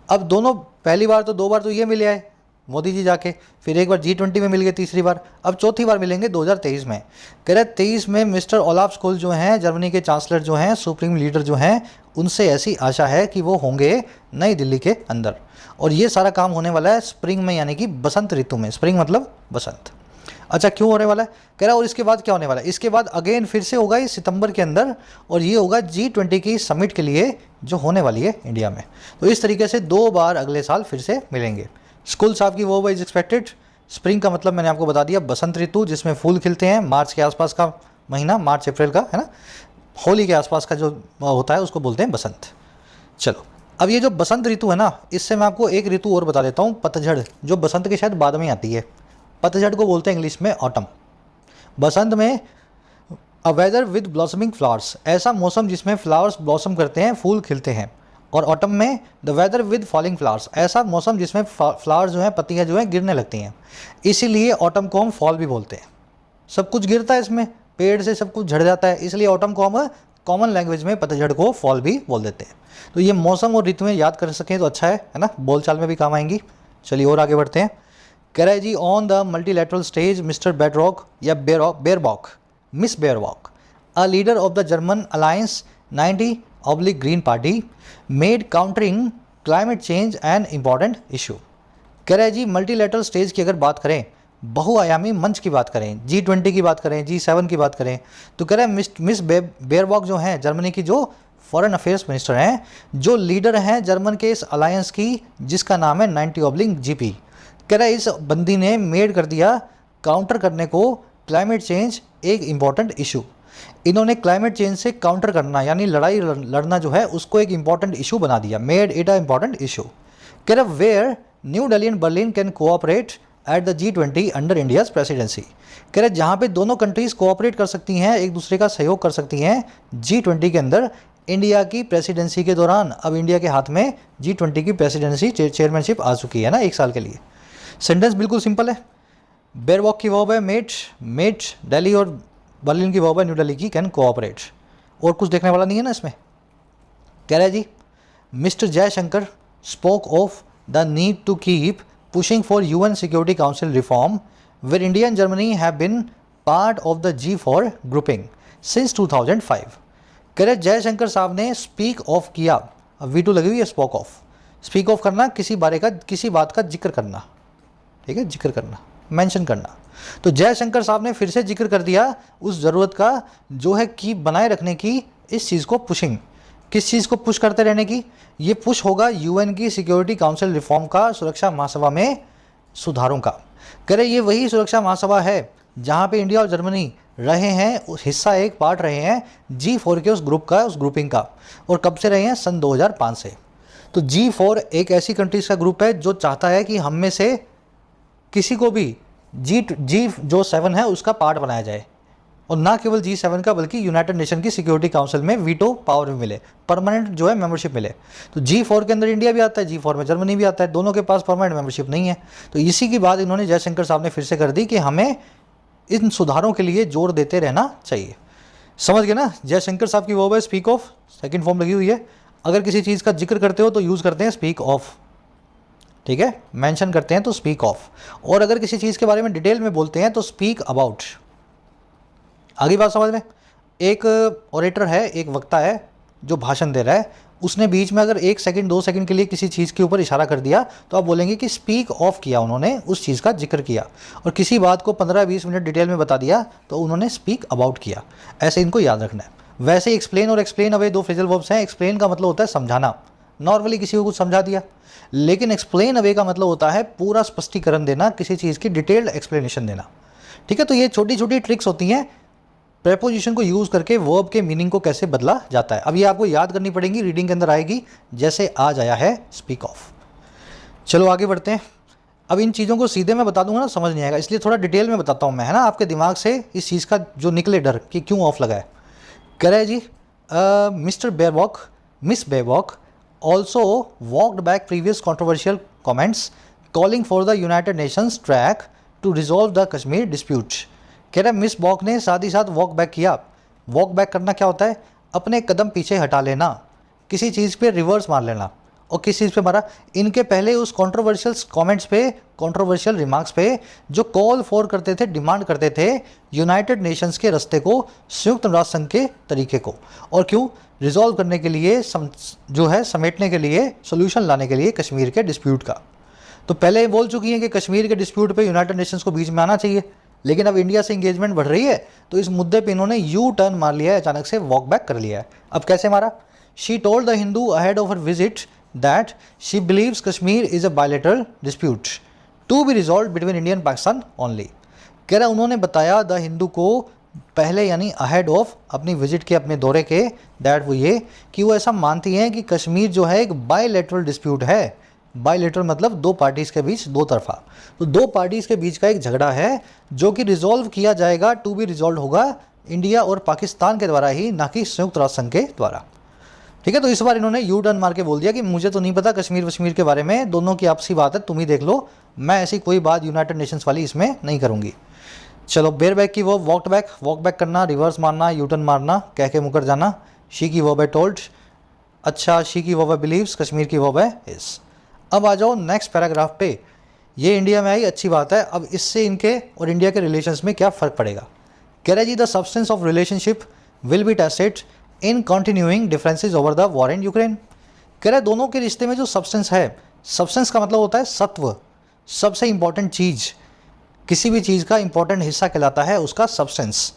अब दोनों पहली बार तो 2 बार तो ये मिले आए मोदी जी जाके, फिर एक बार G20 में मिल गए तीसरी बार, अब चौथी बार मिलेंगे 2023 में। कह रहे 23 में मिस्टर ओलाफ स्कोल्ज जो हैं जर्मनी के चांसलर जो हैं, सुप्रीम लीडर जो हैं, उनसे ऐसी आशा है कि वो होंगे नई दिल्ली के अंदर। और ये सारा काम होने वाला है स्प्रिंग में, यानी कि बसंत ऋतु में। स्प्रिंग मतलब बसंत। अच्छा क्यों होने वाला है, कह रहा है और इसके बाद क्या होने वाला है, इसके बाद अगेन फिर से होगा ये सितंबर के अंदर, और ये होगा G20 की समिट के लिए जो होने वाली है इंडिया में। तो इस तरीके से 2 बार अगले साल फिर से मिलेंगे। स्कूल साहब की वो इज एक्सपेक्टेड, स्प्रिंग का मतलब मैंने आपको बता दिया बसंत ऋतु, जिसमें फूल खिलते हैं, मार्च के आसपास का महीना, मार्च अप्रैल का है ना, होली के आसपास का जो होता है उसको बोलते हैं बसंत। चलो अब ये जो बसंत ऋतु है ना, इससे मैं आपको एक ऋतु और बता देता हूँ, पतझड़, जो बसंत के शायद बाद में आती है। पतझड़ को बोलते हैं इंग्लिश में ऑटम। बसंत में a weather with blossoming flowers, ऐसा मौसम जिसमें फ्लावर्स ब्लॉसम करते हैं, फूल खिलते हैं। और ऑटम में the weather with falling flowers, ऐसा मौसम जिसमें फ्लावर्स जो हैं, पत्तियाँ जो हैं गिरने लगती हैं। इसीलिए ऑटम को हम फॉल भी बोलते हैं। सब कुछ गिरता है इसमें, पेड़ से सब कुछ झड़ जाता है, इसलिए ऑटम को हम कॉमन लैंग्वेज में पतझड़ को फॉल भी बोल देते हैं। तो ये मौसम और ऋतुएं याद कर सकें तो अच्छा है ना, बोलचाल में भी काम आएंगी। चलिए और आगे बढ़ते हैं। कह रहा है जी on the multilateral stage mister Baerbock या Baerbock, miss Baerbock, a leader of the German alliance 90 green party made countering climate change an important issue. कह रहा है जी मल्टीलैटरल स्टेज की अगर बात करें, बहुआयामी मंच की बात करें, G20 की बात करें, G7 की बात करें, तो कह रहा है मिस बेरबॉक जो हैं जर्मनी की जो फॉरेन अफेयर्स मिनिस्टर हैं, जो लीडर हैं जर्मन के इस अलायंस की जिसका नाम है 90/GP। कह रहा है इस बंदी ने मेड कर दिया काउंटर करने को क्लाइमेट चेंज एक इम्पॉर्टेंट इशू। इन्होंने क्लाइमेट चेंज से काउंटर करना यानी लड़ाई लड़ना जो है उसको एक इम्पॉर्टेंट इशू बना दिया, made it a important issue. कह रहा where New Delhi and Berlin can cooperate at the G20 under India's presidency. कह रहे जहाँ पे दोनों कंट्रीज़ कोऑपरेट कर सकती हैं, एक दूसरे का सहयोग कर सकती हैं G20 के अंदर, इंडिया की प्रेसिडेंसी के दौरान। अब इंडिया के हाथ में G20 की प्रेसिडेंसी चेयरमैनशिप आ चुकी है ना 1 साल के लिए। सेंटेंस बिल्कुल सिंपल है। बेरबॉक की वर्ब है मेट दिल्ली, और बर्लिन की वर्ब है न्यू दिल्ली की कैन कोऑपरेट। और कुछ देखने वाला नहीं है ना इसमें। कह रहा है जी mister Jaishankar spoke of the need to keep pushing for UN security council reform where India and Germany have been part of the G4 grouping since 2005। कह रहे जयशंकर साहब ने स्पीक ऑफ किया, अब वीटो लगी हुई है, स्पोक ऑफ, स्पीक ऑफ करना किसी बात का जिक्र करना, ठीक है, जिक्र करना, मेंशन करना। तो जयशंकर साहब ने फिर से जिक्र कर दिया उस ज़रूरत का जो है कि बनाए रखने की, इस चीज़ को पुशिंग, किस चीज़ को पुश करते रहने की, ये पुश होगा यूएन की सिक्योरिटी काउंसिल रिफॉर्म का, सुरक्षा महासभा में सुधारों का। कह रहे ये वही सुरक्षा महासभा है जहाँ पे इंडिया और जर्मनी रहे हैं, उस हिस्सा एक पार्ट रहे हैं G4 के उस ग्रुप का, उस ग्रुपिंग का, और कब से रहे हैं, सन 2005 से। तो G4 एक ऐसी कंट्रीज़ का ग्रुप है जो चाहता है कि हम में से किसी को भी जी जो 7 है उसका पार्ट बनाया जाए, और ना केवल G7 का बल्कि यूनाइटेड नेशन की सिक्योरिटी काउंसिल में वीटो पावर भी मिले, परमानेंट जो है मेंबरशिप मिले। तो G4 के अंदर इंडिया भी आता है, G4 में जर्मनी भी आता है, दोनों के पास परमानेंट मेंबरशिप नहीं है। तो इसी की बात इन्होंने जयशंकर साहब ने फिर से कर दी कि हमें इन सुधारों के लिए जोर देते रहना चाहिए। समझ गए ना, जयशंकर साहब की वो है स्पीक ऑफ, सेकंड फॉर्म लगी हुई है। अगर किसी चीज़ का जिक्र करते हो तो यूज़ करते हैं स्पीक ऑफ, ठीक है, मेंशन करते हैं तो स्पीक ऑफ, और अगर किसी चीज़ के बारे में डिटेल में बोलते हैं तो स्पीक अबाउट। आगे बात समझ में, एक ऑरेटर है, एक वक्ता है जो भाषण दे रहा है, उसने बीच में अगर 1 सेकंड 2 सेकंड के लिए किसी चीज़ के ऊपर इशारा कर दिया तो आप बोलेंगे कि स्पीक ऑफ किया, उन्होंने उस चीज़ का जिक्र किया। और किसी बात को 15-20 मिनट डिटेल में बता दिया तो उन्होंने स्पीक अबाउट किया। ऐसे इनको याद रखना है। वैसे एक्सप्लेन और एक्सप्लेन अवे दो फ्रेजल वर्ब्स हैं। एक्सप्लेन का मतलब होता है समझाना, नॉर्मली किसी को कुछ समझा दिया, लेकिन एक्सप्लेन अवे का मतलब होता है पूरा स्पष्टीकरण देना, किसी चीज़ की डिटेल्ड एक्सप्लेनेशन देना, ठीक है। तो ये छोटी छोटी ट्रिक्स होती हैं प्रेपोजिशन को यूज़ करके वर्ब के मीनिंग को कैसे बदला जाता है। अब ये आपको याद करनी पड़ेगी, रीडिंग के अंदर आएगी, जैसे आज आया है स्पीक ऑफ। चलो आगे बढ़ते हैं। अब इन चीज़ों को सीधे मैं बता दूंगा ना, समझ नहीं आएगा, इसलिए थोड़ा डिटेल में बताता हूँ मैं, है ना, आपके दिमाग से इस चीज़ का जो निकले डर कि क्यों ऑफ लगा है। कह रहा है जी mister Baerbock, miss Baerbock also walked back previous controversial comments calling for the United Nations track to resolve the Kashmir dispute. कह रहा है मिस बॉक ने साथ ही साथ वॉक बैक किया। वॉक बैक करना क्या होता है, अपने कदम पीछे हटा लेना, किसी चीज़ पे रिवर्स मार लेना। और किस चीज़ पे मारा, इनके पहले उस कंट्रोवर्शियल कमेंट्स पे, कंट्रोवर्शियल रिमार्क्स पे, जो कॉल फॉर करते थे, डिमांड करते थे यूनाइटेड नेशंस के रास्ते को, संयुक्त राष्ट्र संघ के तरीके को, और क्यों, रिजॉल्व करने के लिए, जो है समेटने के लिए, सोल्यूशन लाने के लिए कश्मीर के डिस्प्यूट का। तो पहले बोल चुकी हैं कि कश्मीर के डिस्प्यूट पे यूनाइटेड नेशंस को बीच में आना चाहिए, लेकिन अब इंडिया से इंगेजमेंट बढ़ रही है तो इस मुद्दे पे इन्होंने यू टर्न मार लिया है, अचानक से वॉक बैक कर लिया है। अब कैसे मारा, she told the Hindu ahead of her visit that she believes Kashmir is a bilateral dispute to be resolved between India and Pakistan only. कह रहा उन्होंने बताया द हिंदू को पहले, यानी अहेड ऑफ अपनी विजिट के, अपने दौरे के, दैट वो ये कि वो ऐसा मानती हैं कि कश्मीर जो है एक बायलैटरल डिस्प्यूट है। बायलैटरल मतलब दो पार्टीज़ के बीच, दो तरफा, तो दो पार्टीज़ के बीच का एक झगड़ा है जो कि रिजॉल्व किया जाएगा, टू बी रिजॉल्व होगा इंडिया और पाकिस्तान के द्वारा ही, ना कि संयुक्त राष्ट्र संघ के द्वारा, ठीक है। तो इस बार इन्होंने यू टर्न मार के बोल दिया कि मुझे तो नहीं पता कश्मीर वश्मीर के बारे में, दोनों की आपसी बात है, तुम ही देख लो, मैं ऐसी कोई बात यूनाइटेड नेशंस वाली इसमें नहीं करूँगी। चलो बेयर बैक की वो वॉक बैक, वॉक बैक करना, रिवर्स मारना, यू टर्न मारना, कह के मुकर जाना। शी की वर्ब है टोल्ड, अच्छा शी की वर्ब है बिलीव्स, कश्मीर की वर्ब है इज। अब आ जाओ नेक्स्ट पैराग्राफ पे। ये इंडिया में आई, अच्छी बात है। अब इससे इनके और इंडिया के रिलेशंस में क्या फ़र्क पड़ेगा। कह रहा जी the substance of relationship will be tested in continuing differences over the war in Ukraine. कह रहा है दोनों के रिश्ते में जो सब्सटेंस है, सब्सटेंस का मतलब होता है सत्व, सबसे इंपॉर्टेंट चीज़, किसी भी चीज़ का इंपॉर्टेंट हिस्सा कहलाता है उसका सब्सटेंस।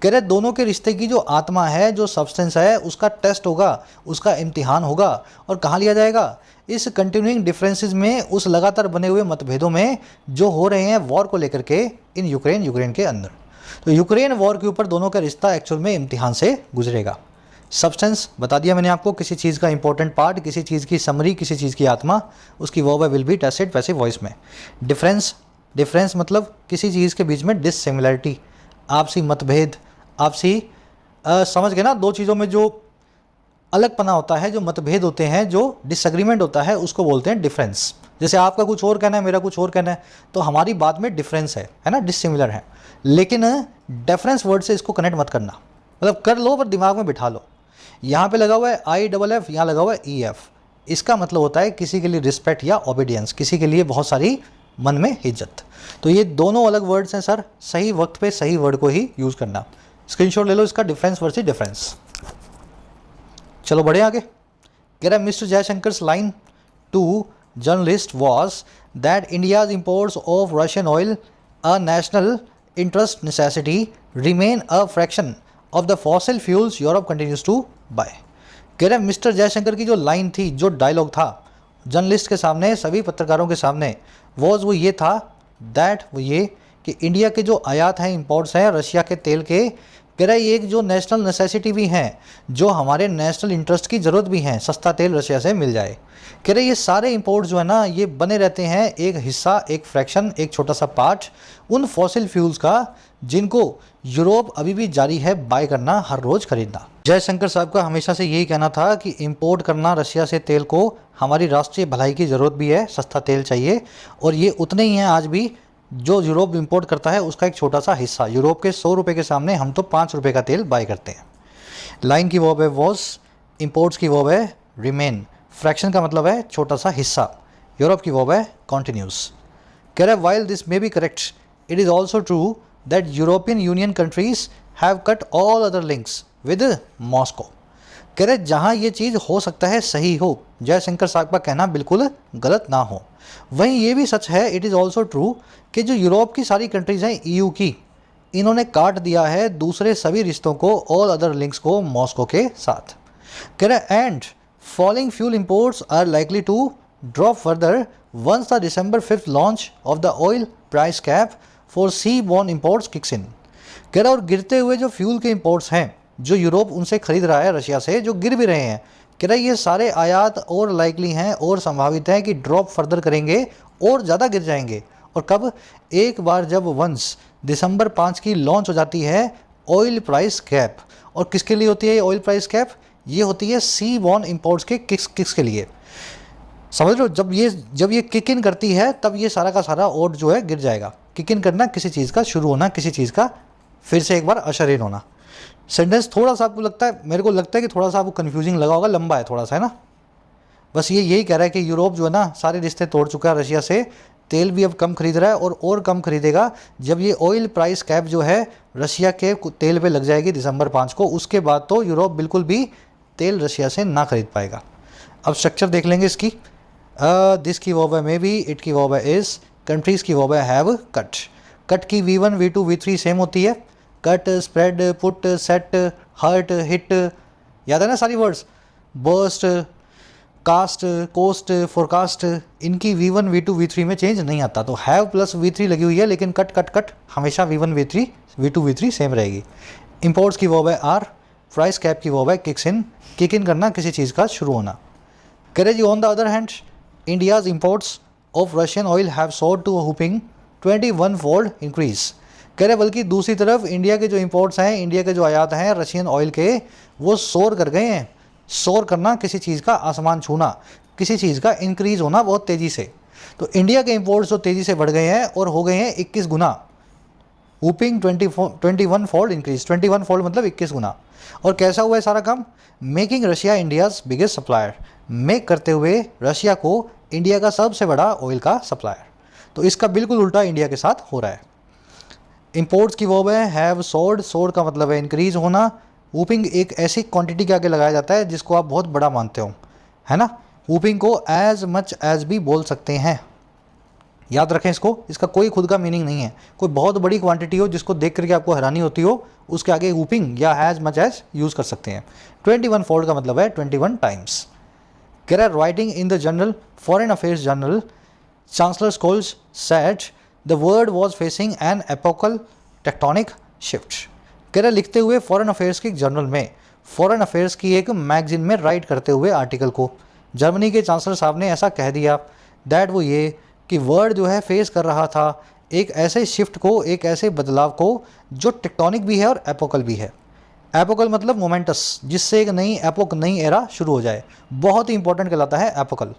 कह रहे दोनों के रिश्ते की जो आत्मा है, जो सब्सटेंस है, उसका टेस्ट होगा, उसका इम्तिहान होगा। और कहाँ लिया जाएगा, इस कंटिन्यूइंग डिफरेंसेस में, उस लगातार बने हुए मतभेदों में जो हो रहे हैं वॉर को लेकर के इन यूक्रेन के अंदर। तो यूक्रेन वॉर के ऊपर दोनों का रिश्ता एक्चुअल में इम्तिहान से गुजरेगा। सब्सटेंस बता दिया मैंने आपको, किसी चीज़ का इंपॉर्टेंट पार्ट, किसी चीज़ की समरी, किसी चीज़ की आत्मा, उसकी वर्ब विल बी टेस्टेड, वैसे वॉइस में। डिफरेंस, डिफरेंस मतलब किसी चीज़ के बीच में डिससिमिलरिटी, आपसी मतभेद, आपसी समझ गए ना, दो चीज़ों में जो अलगपना होता है, जो मतभेद होते हैं, जो डिसएग्रीमेंट होता है, उसको बोलते हैं डिफरेंस। जैसे आपका कुछ और कहना है, मेरा कुछ और कहना है, तो हमारी बात में डिफरेंस है ना, डिससिमिलर है। लेकिन डिफरेंस वर्ड से इसको कनेक्ट मत करना, मतलब कर लो पर दिमाग में बिठा लो। यहाँ पे लगा हुआ है IFF, यहाँ लगा हुआ है EF। इसका मतलब होता है किसी के लिए रिस्पेक्ट या ओबीडियंस, किसी के लिए बहुत सारी मन में इज्जत। तो ये दोनों अलग वर्ड्स हैं सर, सही वक्त पे सही वर्ड को ही यूज़ करना। स्क्रीनशॉट ले लो इसका, डिफरेंस वर्सेस डिफरेंस। चलो बढ़े आगे। कह रहा है mister Jaishankar's line to journalist was that India's imports of Russian oil a national interest necessity remain a fraction of the fossil fuels Europe continues to buy. कह रहे मिस्टर जयशंकर की जो लाइन थी, जो डायलॉग था जर्नलिस्ट के सामने, सभी पत्रकारों के सामने, वो ये था दैट वो ये कि इंडिया के जो आयात हैं, इंपोर्ट्स हैं रशिया के तेल के, कह रहा है ये एक जो नेशनल नेसेसिटी भी हैं, जो हमारे नेशनल इंटरेस्ट की ज़रूरत भी हैं, सस्ता तेल रशिया से मिल जाए। कह रहे ये सारे इंपोर्ट्स जो है ना, ये बने रहते हैं एक हिस्सा, एक फ्रैक्शन, एक छोटा सा पार्ट उन फॉसिल फ्यूल्स का जिनको यूरोप अभी भी जारी है बाय करना, हर रोज़ खरीदना। जयशंकर साहब का हमेशा से यही कहना था कि इंपोर्ट करना रशिया से तेल को हमारी राष्ट्रीय भलाई की ज़रूरत भी है, सस्ता तेल चाहिए, और ये उतने ही हैं आज भी जो यूरोप इंपोर्ट करता है उसका एक छोटा सा हिस्सा। यूरोप के 100 रुपये के सामने हम तो 5 रुपये का तेल बाय करते हैं। लाइन की वर्ब है वॉज, इंपोर्ट्स की वर्ब है रिमेन, फ्रैक्शन का मतलब है छोटा सा हिस्सा, यूरोप की वर्ब है कॉन्टिन्यूस। कह रहा है while this may be correct, it is also true that European union countries have cut all other links with Moscow. कह रहे जहाँ ये चीज़ हो सकता है सही हो, जयशंकर साहब का कहना बिल्कुल गलत ना हो, वहीं ये भी सच है, इट इज़ ऑल्सो ट्रू, कि जो यूरोप की सारी कंट्रीज़ हैं EU की, इन्होंने काट दिया है दूसरे सभी रिश्तों को, ऑल अदर लिंक्स को मॉस्को के साथ। कह रहे and falling fuel imports are likely to drop further once the December 5th launch of the oil price cap for seaborne imports kicks in. कह रहा और गिरते हुए जो फ्यूल के इंपोर्ट्स हैं जो यूरोप उनसे खरीद रहा है रशिया से, जो गिर भी रहे हैं, कह रहा ये सारे आयात और लाइकली हैं और संभावित है कि ड्रॉप फर्दर करेंगे और ज़्यादा गिर जाएंगे। और कब? एक बार जब वंस December 5 की लॉन्च हो जाती है ऑयल प्राइस कैप। और किसके लिए होती है ये ऑयल प्राइस कैप? ये होती है सी बॉर्न इंपोर्ट्स के किक्स के लिए। समझ लो, जब ये किक इन करती है तब ये सारा का सारा ओट जो है गिर जाएगा। किक इन करना, किसी चीज़ का शुरू होना, किसी चीज़ का फिर से एक बार अशर इन होना। सेंटेंस थोड़ा सा आपको लगता है, मेरे को लगता है कि थोड़ा सा आपको कन्फ्यूजिंग लगा होगा, लंबा है थोड़ा सा, है ना। बस ये यही कह रहा है कि यूरोप जो है ना सारे रिश्ते तोड़ चुका है रशिया से, तेल भी अब कम खरीद रहा है और कम खरीदेगा जब ये ऑयल प्राइस कैप जो है रशिया के तेल पे लग जाएगी December 5 को। उसके बाद तो यूरोप बिल्कुल भी तेल रशिया से ना खरीद पाएगा। अब स्ट्रक्चर देख लेंगे इसकी। दिस की वर्ब है मे बी, इट की वर्ब है इज, कंट्रीज़ की वर्ब है हैव, कट। कट की V1 V2 V3 सेम होती है। Cut, spread, put, set, hurt, hit, याद है ना सारी words. Burst, cast, cost, forecast, इनकी V1 V2 V3 में चेंज नहीं आता। तो हैव प्लस V3 लगी हुई है, लेकिन कट कट कट हमेशा V1 V3 V2 V3 same रहेगी। इंपोर्ट्स की वर्ब है आर, प्राइस कैप की वर्ब है किक्स इन, किक इन करना, किसी चीज़ का शुरू होना। करें जी on the other hand India's imports of Russian oil have soared to whopping 21-fold increase. कह रहे बल्कि दूसरी तरफ इंडिया के जो इंपोर्ट्स हैं, इंडिया के जो आयात हैं रशियन ऑयल के, वो सोर कर गए हैं। सोर करना, किसी चीज़ का आसमान छूना, किसी चीज़ का इंक्रीज़ होना बहुत तेज़ी से। तो इंडिया के इंपोर्ट्स जो तेज़ी से बढ़ गए हैं और हो गए हैं 21 गुना। हुपिंग 21-fold इंक्रीज, 21-fold मतलब 21 गुना। और कैसा हुआ है सारा काम? Making Russia India's biggest supplier, make करते हुए रशिया को इंडिया का सबसे बड़ा ऑयल का सप्लायर। तो इसका बिल्कुल उल्टा इंडिया के साथ हो रहा है। इंपोर्ट्स की वर्ब है हैव सोर्ड, सोर्ड का मतलब है इंक्रीज होना। हुपिंग एक ऐसी क्वांटिटी के आगे लगाया जाता है जिसको आप बहुत बड़ा मानते हो, है ना। हुपिंग को एज मच एज भी बोल सकते हैं, याद रखें इसको। इसका कोई खुद का मीनिंग नहीं है। कोई बहुत बड़ी क्वांटिटी हो जिसको देख करके आपको हैरानी होती हो, उसके आगे हुपिंग या हैज मच एज यूज़ कर सकते हैं। 21-fold का मतलब है 21 टाइम्स। कह रहा है writing in the journal foreign affairs journal, chancellor Scholz said the world was facing an epochal tectonic shift. कह रहा लिखते हुए फॉरेन अफेयर्स की जर्नल में, फॉरेन अफेयर्स की एक मैगजीन में राइट करते हुए आर्टिकल को, जर्मनी के चांसलर साहब ने ऐसा कह दिया दैट वो ये कि वर्ल्ड जो है फेस कर रहा था एक ऐसे शिफ्ट को, एक ऐसे बदलाव को जो टेक्टोनिक भी है और एपोकल भी है। एपोकल मतलब मोमेंटस, जिससे एक नई एपोक, नई एरा शुरू हो जाए, बहुत ही इंपॉर्टेंट कहलाता है एपोकल।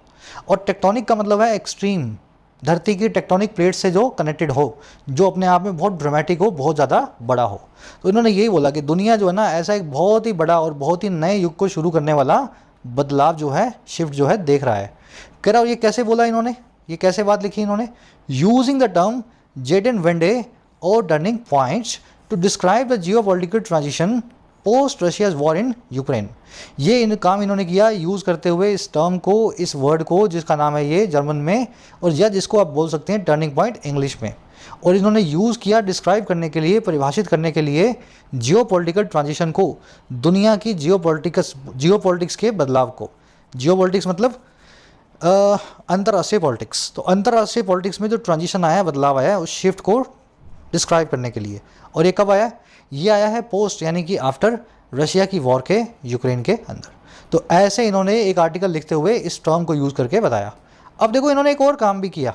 और टेक्टोनिक का मतलब है एक्सट्रीम, धरती की टेक्टोनिक प्लेट से जो कनेक्टेड हो, जो अपने आप में बहुत ड्रामेटिक हो, बहुत ज़्यादा बड़ा हो। तो इन्होंने यही बोला कि दुनिया जो है ना ऐसा एक बहुत ही बड़ा और बहुत ही नए युग को शुरू करने वाला बदलाव जो है, शिफ्ट जो है देख रहा है। कह रहा हूँ ये कैसे बोला इन्होंने, ये कैसे बात लिखी इन्होंने, using the term Zeitenwende और turning points to describe the geopolitical transition post Russia's war in Ukraine. ये इन काम इन्होंने किया यूज़ करते हुए इस टर्म को, इस वर्ड को जिसका नाम है ये जर्मन में, और या जिसको आप बोल सकते हैं टर्निंग पॉइंट इंग्लिश में, और इन्होंने यूज़ किया डिस्क्राइब करने के लिए, परिभाषित करने के लिए जियोपॉलिटिकल ट्रांजिशन को, दुनिया की जियोपॉलिटिक्स के बदलाव को। जियोपॉलिटिक्स मतलब अंतर्राष्ट्रीय पॉलिटिक्स। तो अंतर्राष्ट्रीय पॉलिटिक्स में जो ट्रांजिशन आया, बदलाव आया, उस शिफ्ट को डिस्क्राइब करने के लिए। और ये कब आया, ये आया है पोस्ट यानी कि आफ्टर रशिया की वॉर के यूक्रेन के अंदर। तो ऐसे इन्होंने एक आर्टिकल लिखते हुए इस टर्म को यूज़ करके बताया। अब देखो इन्होंने एक और काम भी किया,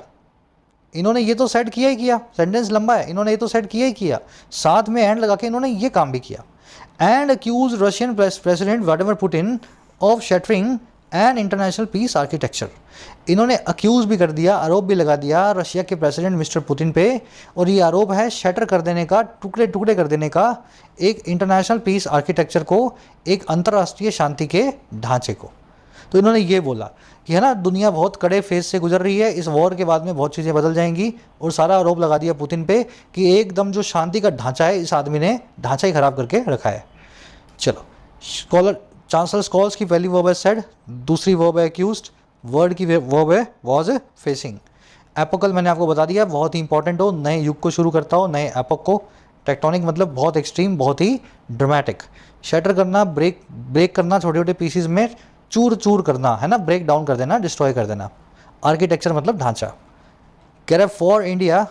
इन्होंने ये तो सेट किया ही किया, सेंटेंस लंबा है, इन्होंने ये तो सेट किया ही किया, साथ में एंड लगा के इन्होंने ये काम भी किया। And accuse Russian president Vladimir Putin of shattering and international peace architecture. इन्होंने अक्यूज़ भी कर दिया, आरोप भी लगा दिया रशिया के प्रेसिडेंट मिस्टर पुतिन पे, और ये आरोप है शटर कर देने का, टुकड़े टुकड़े कर देने का एक इंटरनेशनल पीस आर्किटेक्चर को, एक अंतर्राष्ट्रीय शांति के ढांचे को। तो इन्होंने ये बोला कि है ना, दुनिया बहुत कड़े फेज से गुजर रही है, इस वॉर के बाद में बहुत चीज़ें बदल जाएंगी, और सारा आरोप लगा दिया पुतिन पे कि एकदम जो शांति का ढांचा है, इस आदमी ने ढांचा ही खराब करके रखा है। चलो, स्कॉलर चांसलर स्कॉल्स की पहली वर्ब है सेड, दूसरी वर्ब है एक्यूज्ड, वर्ड की वर्ब है वॉज फेसिंग। एपोकल मैंने आपको बता दिया, बहुत ही इंपॉर्टेंट हो, नए युग को शुरू करता हो, नए एपोक को। टेक्टोनिक मतलब बहुत एक्सट्रीम, बहुत ही ड्रामेटिक। शटर करना, ब्रेक करना, छोटे छोटे पीसीज में चूर चूर करना, है ना, ब्रेक डाउन कर देना, डिस्ट्रॉय कर देना। आर्किटेक्चर मतलब ढांचा। कह रहा for India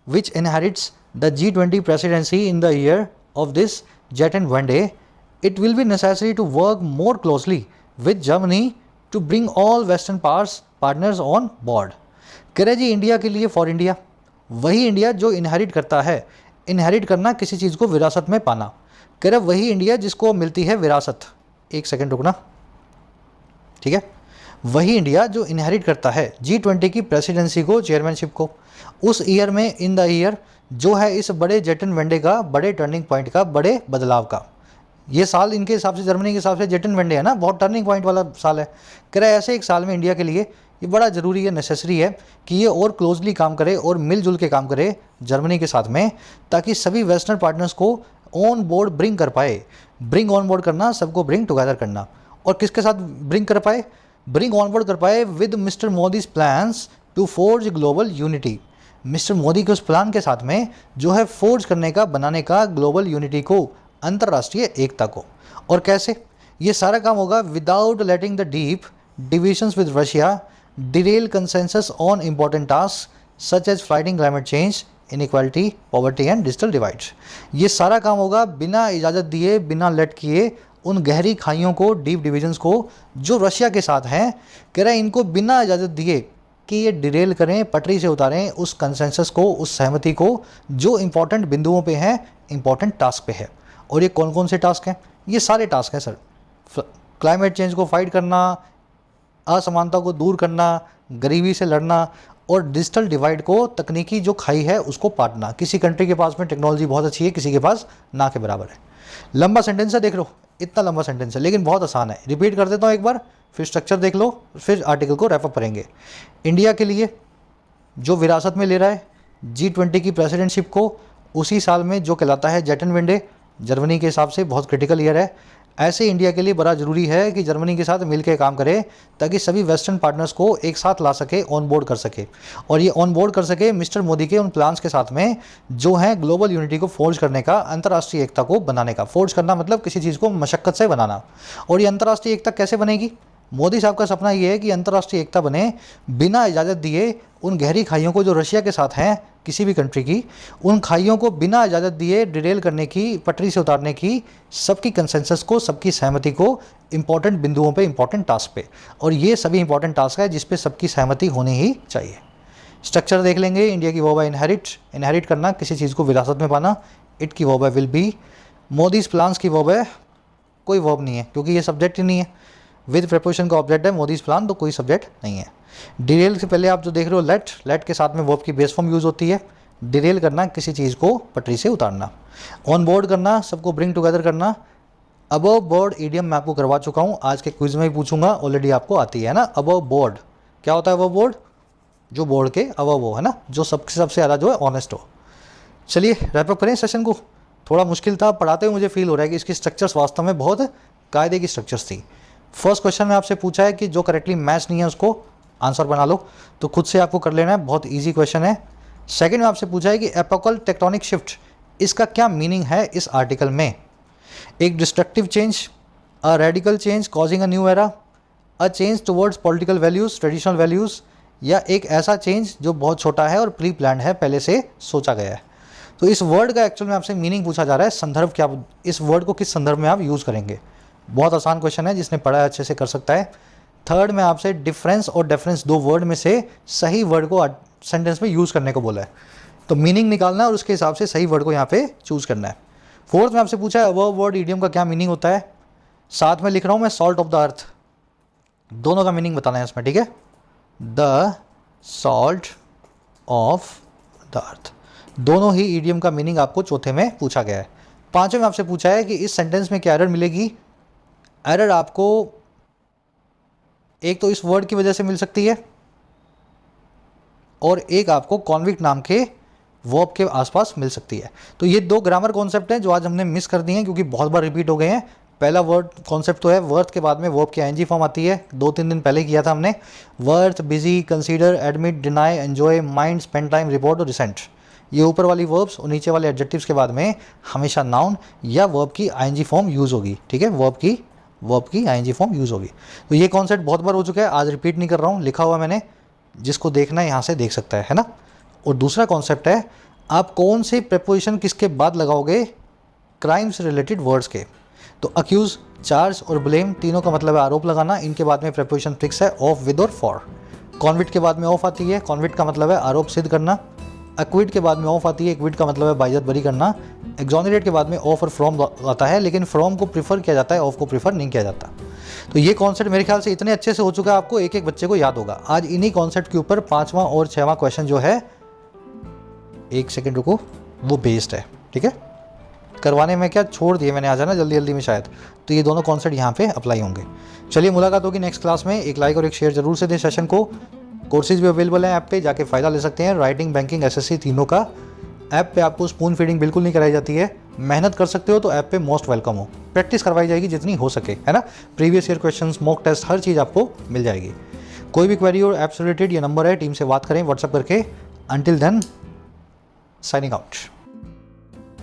which inherits the G20 presidency in the year of this jet and one day, it will be necessary to work more closely with Germany to bring all Western partners on board। कह रहे जी India के लिए, for India, वही India जो inherit करता है, inherit करना किसी चीज़ को विरासत में पाना। कह रहे वही इंडिया जिसको मिलती है विरासत, एक सेकंड रुकना, ठीक है, वही इंडिया जो इनहेरिट करता है G20 की प्रेसिडेंसी को, चेयरमैनशिप को, उस ईयर में, इन द ईयर जो है इस बड़े जेट एंड वनडे का, बड़े टर्निंग पॉइंट का, बड़े बदलाव का। ये साल इनके हिसाब से, जर्मनी के हिसाब से जेट एंड वनडे है ना, बहुत टर्निंग पॉइंट वाला साल है। कह रहा है ऐसे एक साल में इंडिया के लिए ये बड़ा ज़रूरी है, नेसेसरी है कि ये और क्लोजली काम करे और मिलजुल के काम करे जर्मनी के साथ में, ताकि सभी वेस्टर्न पार्टनर्स को ऑन बोर्ड ब्रिंग कर पाए। ब्रिंग ऑन बोर्ड करना, सबको ब्रिंग टुगेदर करना, और किसके साथ ब्रिंग कर पाए, ब्रिंग ऑन बोर्ड कर पाए with mister Modi's plans to forge global unity. Mister Modi के उस प्लान के साथ में जो है फोर्ज करने का, बनाने का ग्लोबल यूनिटी को, अंतर्राष्ट्रीय एकता को। और कैसे ये सारा काम होगा, without letting the deep divisions with Russia derail consensus on important task such as fighting climate change, inequality, poverty and digital divides. ये सारा काम होगा बिना इजाज़त दिए, बिना लेट किए, उन गहरी खाइयों को, डीप डिविजन्स को जो रशिया के साथ हैं। कह रहे हैं इनको बिना इजाज़त दिए कि ये डिरेल करें, पटरी से उतारें उस कंसेंसस को, उस सहमति को जो इंपॉर्टेंट बिंदुओं पे है, इंपॉर्टेंट टास्क पे है। और ये कौन कौन से टास्क हैं, ये सारे टास्क हैं सर। क्लाइमेट चेंज को फाइट करना, असमानता को दूर करना, गरीबी से लड़ना, और डिजिटल डिवाइड को, तकनीकी जो खाई है उसको पाटना। किसी कंट्री के पास में टेक्नोलॉजी बहुत अच्छी है, किसी के पास ना के बराबर है। लंबा सेंटेंस है, देख लो, इतना लंबा सेंटेंस है लेकिन बहुत आसान है। रिपीट कर देता हूँ एक बार, फिर स्ट्रक्चर देख लो, फिर आर्टिकल को रैपअप करेंगे। इंडिया के लिए जो विरासत में ले रहा है G20 की प्रेसिडेंटशिप को, उसी साल में जो कहलाता है जेट एंड वनडे, जर्मनी के हिसाब से बहुत क्रिटिकल ईयर है। ऐसे इंडिया के लिए बड़ा ज़रूरी है कि जर्मनी के साथ मिलकर काम करे, ताकि सभी वेस्टर्न पार्टनर्स को एक साथ ला सके, ऑन बोर्ड कर सके, और ये ऑन बोर्ड कर सके मिस्टर मोदी के उन प्लान्स के साथ में जो है ग्लोबल यूनिटी को फोर्ज करने का, अंतर्राष्ट्रीय एकता को बनाने का। फोर्ज करना मतलब किसी चीज़ को मशक्क़त से बनाना। और ये अंतर्राष्ट्रीय एकता कैसे बनेगी, मोदी साहब का सपना ये है कि अंतर्राष्ट्रीय एकता बने बिना इजाज़त दिए, उन गहरी खाइयों को जो रशिया के साथ हैं किसी भी कंट्री की, उन खाइयों को बिना इजाज़त दिए डिरेल करने की, पटरी से उतारने की, सबकी कंसेंसस को, सबकी सहमति को, इंपॉर्टेंट बिंदुओं पे, इंपॉर्टेंट टास्क पे। और ये सभी इंपॉर्टेंट टास्क है जिस पे सबकी सहमति होनी ही चाहिए। स्ट्रक्चर देख लेंगे। इंडिया की वर्ब है इनहेरिट, इनहेरिट करना, किसी चीज़ को विरासत में पाना। इट की वर्ब है विल बी। मोदीज प्लान्स की वर्ब है, कोई वर्ब नहीं है क्योंकि ये सब्जेक्ट ही नहीं है। विद प्रेपोजिशन का ऑब्जेक्ट है मोदीज प्लान, तो कोई सब्जेक्ट नहीं है। डिरेल से पहले आप जो देख रहे हो लेट, लेट के साथ में वर्ब की बेस फॉर्म यूज़ होती है। डिरेल करना, किसी चीज़ को पटरी से उतारना। ऑन बोर्ड करना, सबको ब्रिंग टुगेदर करना। अबव बोर्ड ईडियम मैं आपको करवा चुका हूँ, आज के क्विज में ही पूछूंगा, ऑलरेडी आपको आती है ना। अबव बोर्ड क्या होता है? अबव बोर्ड जो बोर्ड के अबव हो, है ना, जो सबसे ज़्यादा जो है ऑनेस्ट हो। चलिए रैप अप करें सेशन को। थोड़ा मुश्किल था पढ़ाते हुए, मुझे फील हो रहा है कि इसकी स्ट्रक्चर्स वास्तव में बहुत कायदे की स्ट्रक्चर्स थी। फर्स्ट क्वेश्चन में आपसे पूछा है कि जो करेक्टली मैच नहीं है उसको आंसर बना लो, तो खुद से आपको कर लेना है, बहुत ईजी क्वेश्चन है। सेकंड में आपसे पूछा है कि एपोकल टेक्टोनिक शिफ्ट, इसका क्या मीनिंग है इस आर्टिकल में? एक destructive change, a radical change causing a new era, a change towards political values, traditional values, या एक ऐसा चेंज जो बहुत छोटा है और प्री प्लान्ड है, पहले से सोचा गया है। तो इस वर्ड का एक्चुअल में आपसे मीनिंग पूछा जा रहा है, संदर्भ क्या, इस वर्ड को किस संदर्भ में आप यूज़ करेंगे। बहुत आसान क्वेश्चन है, जिसने पढ़ा है अच्छे से कर सकता है। थर्ड में आपसे डिफरेंस और डिफरेंस, दो वर्ड में से सही वर्ड को सेंटेंस में यूज़ करने को बोला है, तो मीनिंग निकालना है और उसके हिसाब से सही वर्ड को यहाँ पे चूज़ करना है। फोर्थ में आपसे पूछा है अबव वर्ड ईडियम का क्या मीनिंग होता है। साथ में लिख रहा हूँ मैं सॉल्ट ऑफ द अर्थ, दोनों का मीनिंग बताना है इसमें, ठीक है। द सॉल्ट ऑफ द अर्थ, दोनों ही ईडियम का मीनिंग आपको चौथे में पूछा गया है। पांचवें में आपसे पूछा है कि इस सेंटेंस में क्या एरर मिलेगी। एरर आपको एक तो इस वर्ड की वजह से मिल सकती है, और एक आपको कॉन्विक्ट नाम के वर्ब के आसपास मिल सकती है। तो ये दो ग्रामर कॉन्सेप्ट हैं जो आज हमने मिस कर दिए हैं, क्योंकि बहुत बार रिपीट हो गए हैं। पहला वर्ड कॉन्सेप्ट तो है वर्थ के बाद में वर्ब की आईएनजी फॉर्म आती है, 2-3 दिन पहले किया था हमने। Worth, busy, consider, admit, deny, enjoy, mind, spend time, report और रिसेंट, ये ऊपर वाली वर्ब्स और नीचे वाले एडजेक्टिव्स के बाद में हमेशा नाउन या वर्ब की आईएनजी फॉर्म यूज़ होगी, ठीक है। वर्ब की आईएनजी फॉर्म यूज़ होगी। तो ये कॉन्सेप्ट बहुत बार हो चुका है, आज रिपीट नहीं कर रहा हूँ, लिखा हुआ मैंने, जिसको देखना है यहाँ से देख सकता है ना। और दूसरा कॉन्सेप्ट है आप कौन से प्रेपोजिशन किसके बाद लगाओगे क्राइम से रिलेटेड वर्ड्स के। तो अक्यूज, चार्ज और ब्लेम, तीनों का मतलब है आरोप लगाना, इनके बाद में प्रेपोजिशन फिक्स है ऑफ, विद और फॉर। कॉन्विक्ट के बाद में ऑफ आती है, कॉन्विक्ट का मतलब है आरोप सिद्ध करना। एक्विट के बाद में ऑफ आती है, एक्विट का मतलब है बाइज्जत बरी करना। एक्सोनरेट के बाद में ऑफ और फ्रॉम आता है, लेकिन फ्रॉम को प्रीफर किया जाता है, ऑफ को प्रीफर नहीं किया जाता। तो ये कॉन्सेप्ट मेरे ख्याल से इतने अच्छे से हो चुका है, आपको एक एक बच्चे को याद होगा। आज इन्हीं कॉन्सेप्ट के ऊपर 5वां और 6वां क्वेश्चन जो है, एक सेकेंड रुको, वो बेस्ड है, ठीक है। करवाने में क्या छोड़ दिए मैंने, आ जाना जल्दी जल्दी में शायद, तो ये दोनों कॉन्सेप्ट यहाँ पे अप्लाई होंगे। चलिए मुलाकात होगी नेक्स्ट क्लास में। एक लाइक और एक शेयर जरूर से दें सेशन को। कोर्सेज भी अवेलेबल हैं ऐप पे, जाके फ़ायदा ले सकते हैं। राइटिंग, बैंकिंग, एसएससी तीनों का ऐप पे आपको स्पून फीडिंग बिल्कुल नहीं कराई जाती है। मेहनत कर सकते हो तो ऐप पे मोस्ट वेलकम हो। प्रैक्टिस करवाई जाएगी जितनी हो सके, है ना। Previous year questions, mock test, हर चीज़ आपको मिल जाएगी। कोई भी क्वेरी और ऐप से रिलेटेड ये नंबर है, टीम से बात करें व्हाट्सएप करके। Until then, signing out.